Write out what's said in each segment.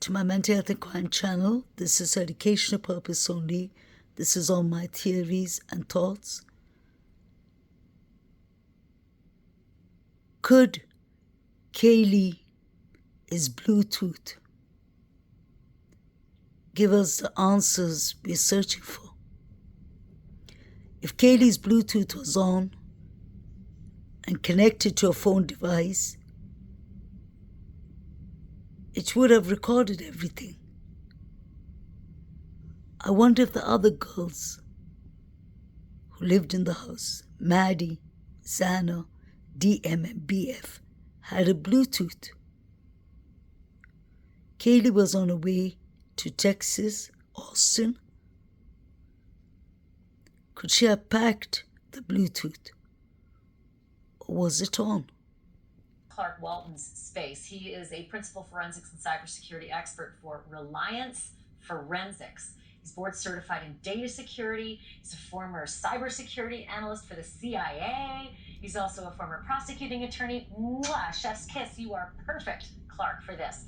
to my mental health and crime channel. This is educational purpose only. This is all my theories and thoughts. Could Kaylee is Bluetooth give us the answers we're searching for? If Kaylee's Bluetooth was on and connected to a phone device, it would have recorded everything. I wonder if the other girls who lived in the house, Maddie, Xana, DM, and BF, had a Bluetooth. Kaylee was on her way to Texas, Austin. Could she have packed the Bluetooth? Or was it on? Clark Walton's space. He is a principal forensics and cybersecurity expert for Reliance Forensics. He's board certified in data security. He's a former cybersecurity analyst for the CIA. He's also a former prosecuting attorney. Mwah, chef's kiss. You are perfect, Clark, for this.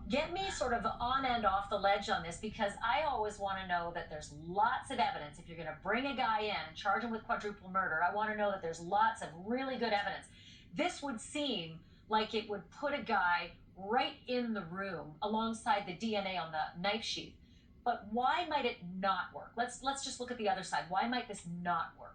Get me sort of on and off the ledge on this, because I always want to know that there's lots of evidence. If you're going to bring a guy in and charge him with quadruple murder, I want to know that there's lots of really good evidence. This would seem like it would put a guy right in the room alongside the DNA on the knife sheath. But why might it not work? Let's just look at the other side. Why might this not work?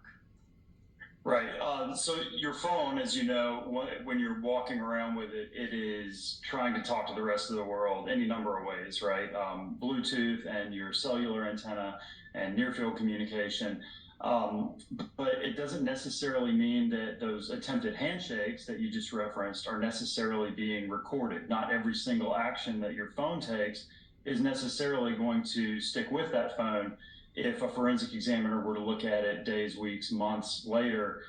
Right. So your phone, as you know, when you're walking around with it, it is trying to talk to the rest of the world any number of ways, right? Bluetooth and your cellular antenna and near-field communication. But it doesn't necessarily mean that those attempted handshakes that you just referenced are necessarily being recorded. Not every single action that your phone takes is necessarily going to stick with that phone. If a forensic examiner were to look at it days, weeks, months later,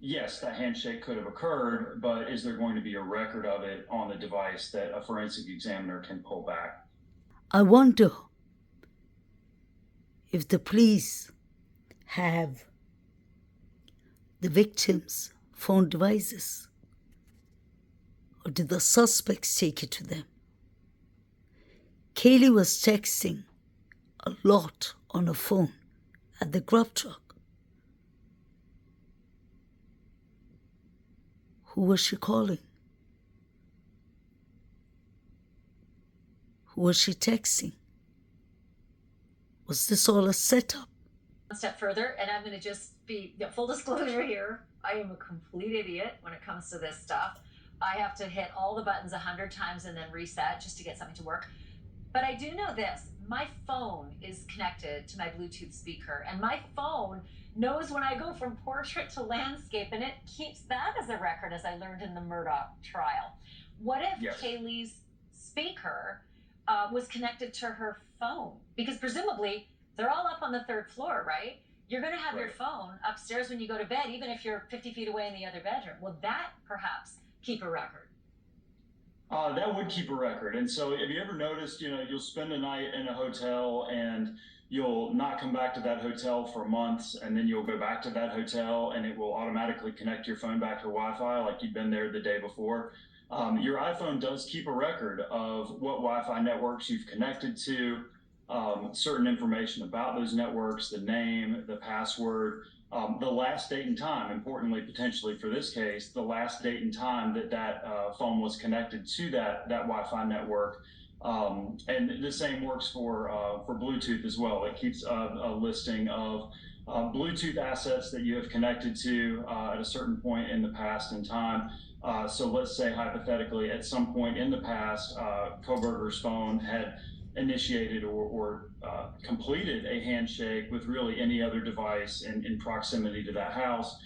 yes, that handshake could have occurred, but is there going to be a record of it on the device that a forensic examiner can pull back? I wonder if the police have the victims' phone devices, or did the suspects take it to them? Kaylee was texting a lot on her phone at the grub truck. Who was she calling? Who was she texting? Was this all a setup? One step further, and I'm going to just be full disclosure here. I am a complete idiot when it comes to this stuff. I have to hit all the buttons 100 times and then reset just to get something to work. But I do know this. My phone is connected to my Bluetooth speaker, and my phone knows when I go from portrait to landscape, and it keeps that as a record, as I learned in the Murdoch trial. What if Kaylee's speaker was connected to her phone? Because presumably they're all up on the third floor, right? You're going to have your phone upstairs when you go to bed, even if you're 50 feet away in the other bedroom. Will that perhaps keep a record? That would keep a record. And so have you ever noticed, you'll spend a night in a hotel and you'll not come back to that hotel for months, and then you'll go back to that hotel and it will automatically connect your phone back to Wi-Fi like you'd been there the day before. Your iPhone does keep a record of what Wi-Fi networks you've connected to, certain information about those networks, the name, the password, the last date and time, importantly, potentially for this case, the last date and time that phone was connected to that Wi-Fi network. And the same works for Bluetooth as well. It keeps a listing of Bluetooth assets that you have connected to at a certain point in the past in time. So let's say hypothetically, at some point in the past, Koberger's phone had initiated or completed a handshake with really any other device in proximity to that house,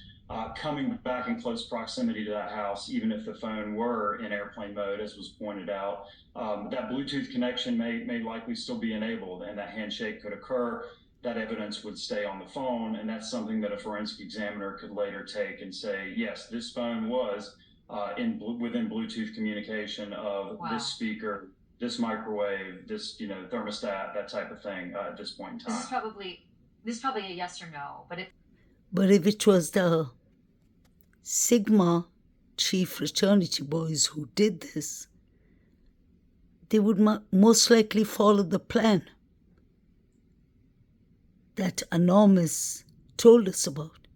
coming back in close proximity to that house, even if the phone were in airplane mode, as was pointed out, that Bluetooth connection may likely still be enabled, and that handshake could occur. That evidence would stay on the phone, and that's something that a forensic examiner could later take and say, yes, this phone was within Bluetooth communication of this speaker, this microwave, this thermostat, that type of thing at this point in time. This is probably a yes or no, but if it was the Sigma chief fraternity boys who did this, they would most likely follow the plan that Anonymous told us about.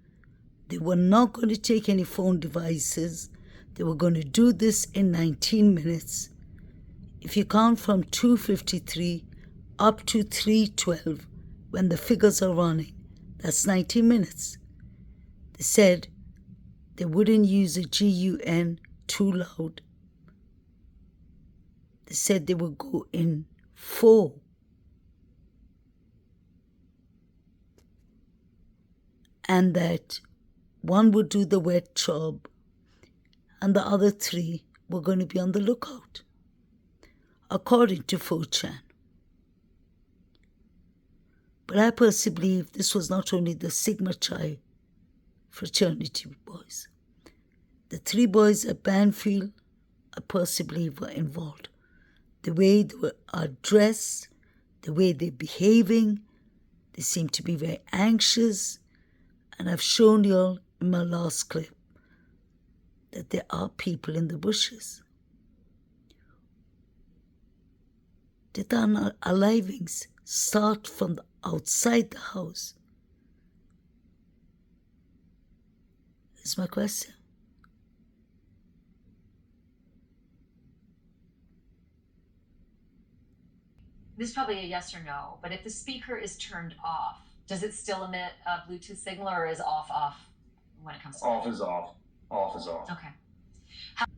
They were not going to take any phone devices. They were going to do this in 19 minutes. If you count from 2:53 up to 3:12, when the figures are running, that's 19 minutes. They said they wouldn't use a GUN too loud. They said they would go in 4. And that one would do the wet job and the other 3 were going to be on the lookout, according to 4chan. But I personally believe this was not only the Sigma Chi fraternity boys. The 3 boys at Banfield, I personally believe, were involved. The way they are dressed, the way they're behaving, they seem to be very anxious. And I've shown you all in my last clip that there are people in the bushes. Did the unalivings start from outside the house? Is my question. This is probably a yes or no, but if the speaker is turned off, does it still emit a Bluetooth signal, or is off when it comes to Off is off. Off is off. Okay.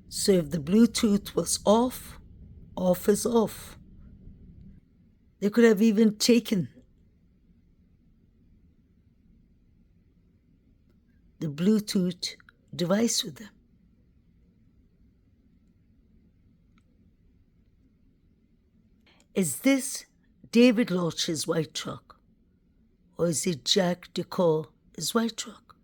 So if the Bluetooth was off is off. They could have even taken the Bluetooth device with them. Is this David Lodge's white truck? Or is it Jack DeCore's white truck?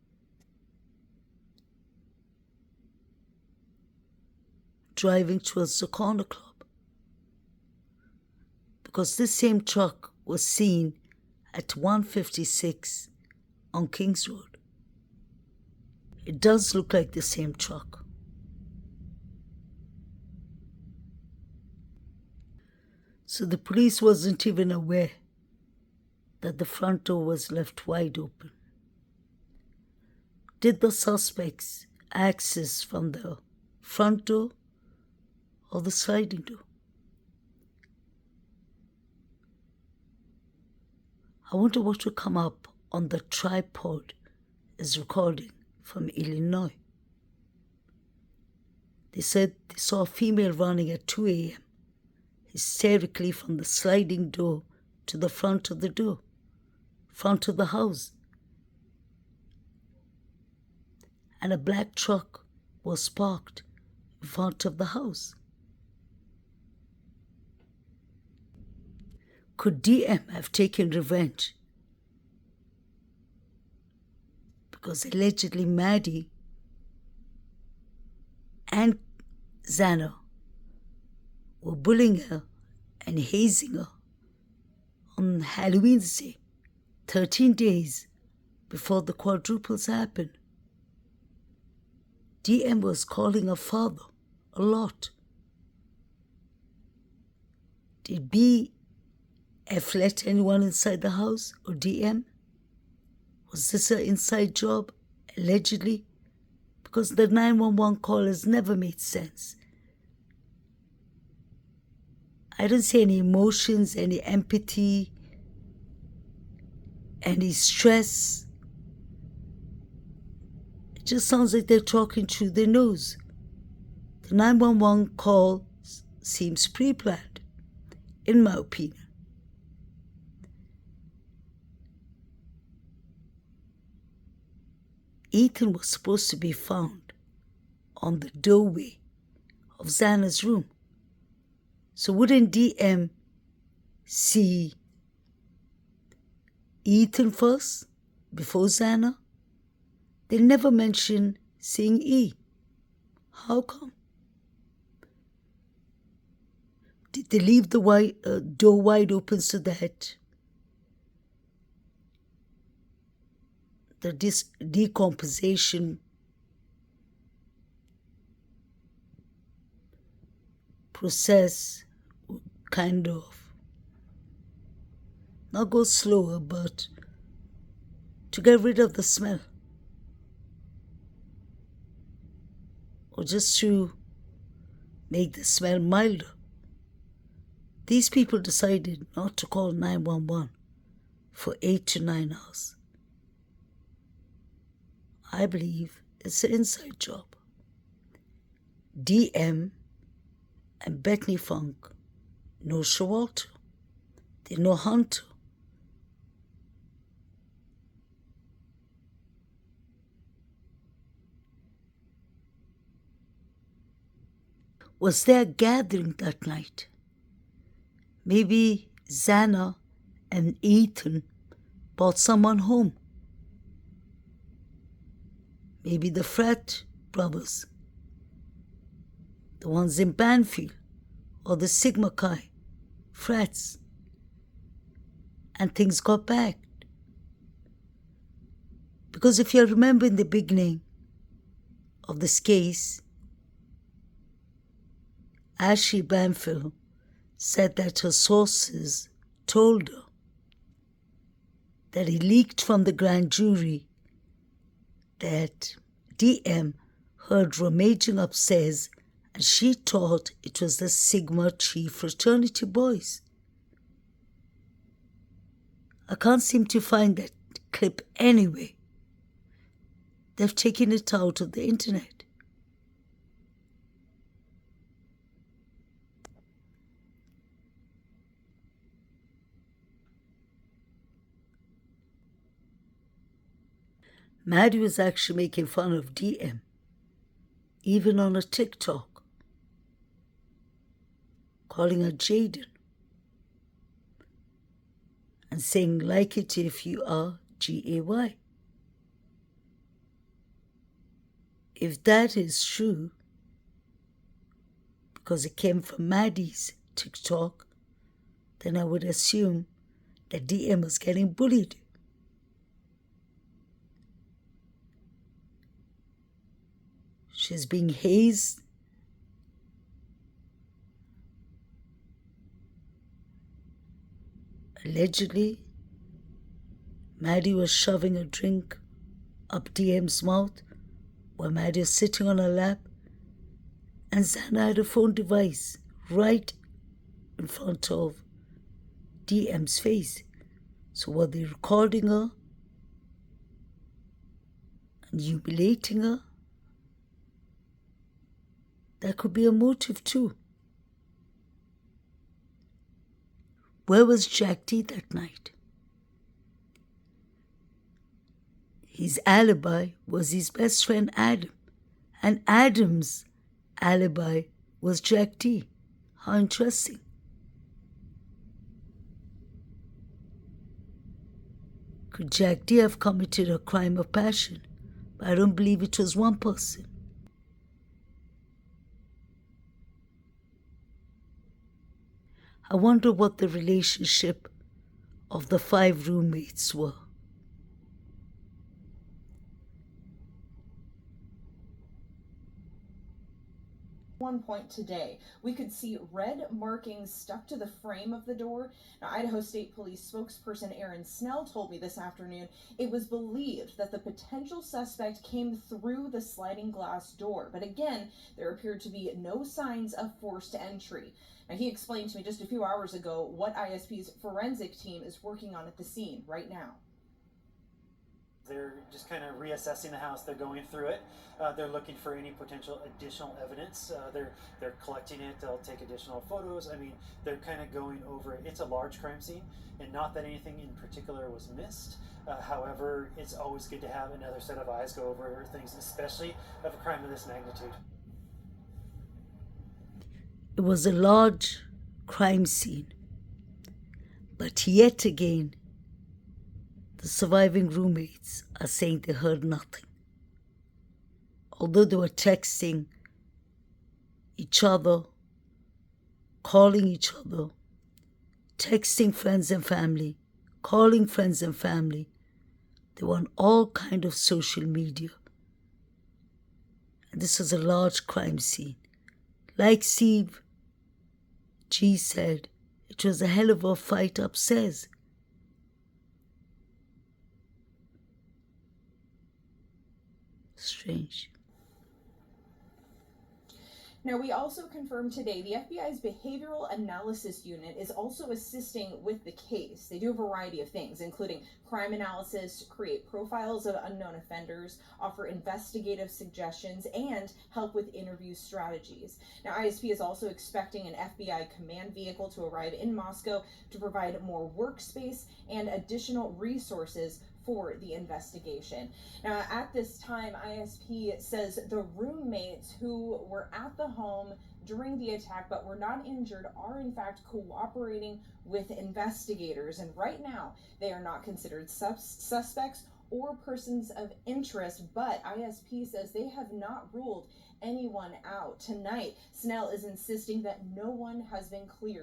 Driving towards the corner club. Because this same truck was seen at 156 on Kings Road. It does look like the same truck. So the police wasn't even aware that the front door was left wide open. Did the suspects access from the front door or the sliding door? I wonder what will come up on the tripod as recording from Illinois. They said they saw a female running at 2 a.m. hysterically from the sliding door to the front of the door, front of the house. And a black truck was parked in front of the house. Could DM have taken revenge? Because allegedly Maddie and Xana were bullying her and hazing her on Halloween's Day, 13 days before the quadruples happened. DM was calling her father a lot. Did BF let anyone inside the house, or DM? Was this an inside job, allegedly? Because the 911 call has never made sense. I don't see any emotions, any empathy, any stress. It just sounds like they're talking through their nose. The 911 call seems pre-planned, in my opinion. Ethan was supposed to be found on the doorway of Xana's room. So wouldn't DM see Ethan first before Xana? They never mention seeing E. How come? Did they leave the door wide open so that the decomposition process would kind of, not go slower, but to get rid of the smell, or just to make the smell milder. These people decided not to call 911 for 8 to 9 hours. I believe it's an inside job. DM and Bethany Funk know Showalter. They know Hunter. Was there a gathering that night? Maybe Xana and Ethan brought someone home. Maybe the Frat brothers, the ones in Banfield, or the Sigma Chi frats, and things got back. Because if you remember in the beginning of this case, Ashley Banfield said that her sources told her that it leaked from the grand jury that DM heard rummaging upstairs, and she thought it was the Sigma Chi fraternity boys. I can't seem to find that clip anyway. They've taken it out of the internet. Maddie was actually making fun of DM, even on a TikTok, calling her Jaden and saying, like it if you are GAY. If that is true, because it came from Maddie's TikTok, then I would assume that DM was getting bullied. She's being hazed. Allegedly, Maddie was shoving a drink up DM's mouth while Maddie was sitting on her lap, and Xana had a phone device right in front of DM's face. So were they recording her and humiliating her? That could be a motive too. Where was Jack D that night? His alibi was his best friend Adam, and Adam's alibi was Jack D. How interesting. Could Jack D have committed a crime of passion? But I don't believe it was one person. I wonder what the relationship of the 5 roommates were. One point today, we could see red markings stuck to the frame of the door. Now, Idaho State Police spokesperson Aaron Snell told me this afternoon it was believed that the potential suspect came through the sliding glass door. But again, there appeared to be no signs of forced entry. Now, he explained to me just a few hours ago what ISP's forensic team is working on at the scene right now. They're just kind of reassessing the house. They're going through it. They're looking for any potential additional evidence. They're collecting it. They'll take additional photos. I mean, they're kind of going over it. It's a large crime scene, and not that anything in particular was missed. However, it's always good to have another set of eyes go over things, especially of a crime of this magnitude. It was a large crime scene, but yet again, the surviving roommates are saying they heard nothing. Although they were texting each other, calling each other, texting friends and family, calling friends and family, they were on all kind of social media. And this was a large crime scene. Like Steve G said, It was a hell of a fight upstairs. Strange. Now, we also confirmed today the FBI's Behavioral Analysis Unit is also assisting with the case. They do a variety of things, including crime analysis, create profiles of unknown offenders, offer investigative suggestions, and help with interview strategies. Now, ISP is also expecting an FBI command vehicle to arrive in Moscow to provide more workspace and additional resources for the investigation. Now, at this time, ISP says the roommates who were at the home during the attack but were not injured are in fact cooperating with investigators, and right now they are not considered suspects or persons of interest, but ISP says they have not ruled anyone out. Tonight, Snell is insisting that no one has been cleared